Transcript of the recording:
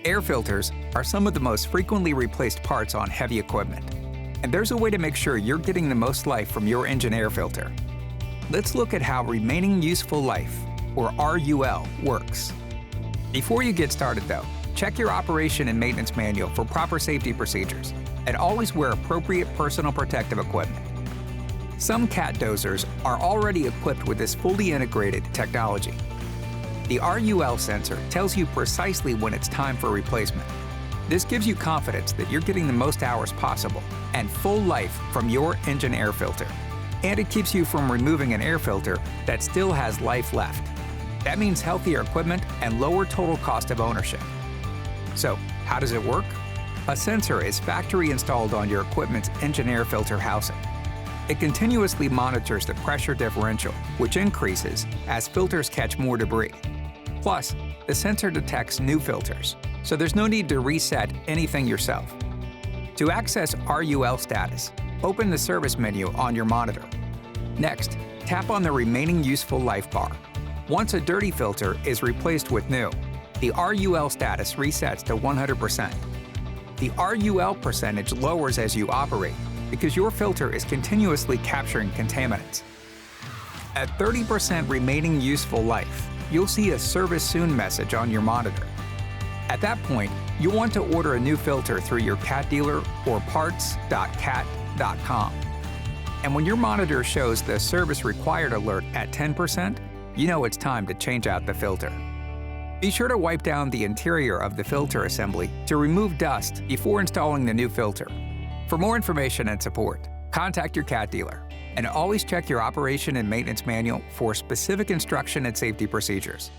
Air filters are some of the most frequently replaced parts on heavy equipment, and there's a way to make sure you're getting the most life from your engine air filter. Let's look at how remaining useful life, or RUL, works. Before you get started though, check your operation and maintenance manual for proper safety procedures, and always wear appropriate personal protective equipment. Some cat dozers are already equipped with this fully integrated technology. The RUL sensor tells you precisely when it's time for replacement. This gives you confidence that you're getting the most hours possible and full life from your engine air filter. And it keeps you from removing an air filter that still has life left. That means healthier equipment and lower total cost of ownership. So, how does it work? A sensor is factory installed on your equipment's engine air filter housing. It continuously monitors the pressure differential, which increases as filters catch more debris. Plus, the sensor detects new filters, so there's no need to reset anything yourself. To access RUL status, open the service menu on your monitor. Next, tap on the remaining useful life bar. Once a dirty filter is replaced with new, the RUL status resets to 100%. The RUL percentage lowers as you operate because your filter is continuously capturing contaminants. At 30% remaining useful life, you'll see a Service Soon message on your monitor. At that point, you'll want to order a new filter through your cat dealer or parts.cat.com. And when your monitor shows the Service Required alert at 10%, you know it's time to change out the filter. Be sure to wipe down the interior of the filter assembly to remove dust before installing the new filter. For more information and support, contact your cat dealer. And always check your operation and maintenance manual for specific instruction and safety procedures.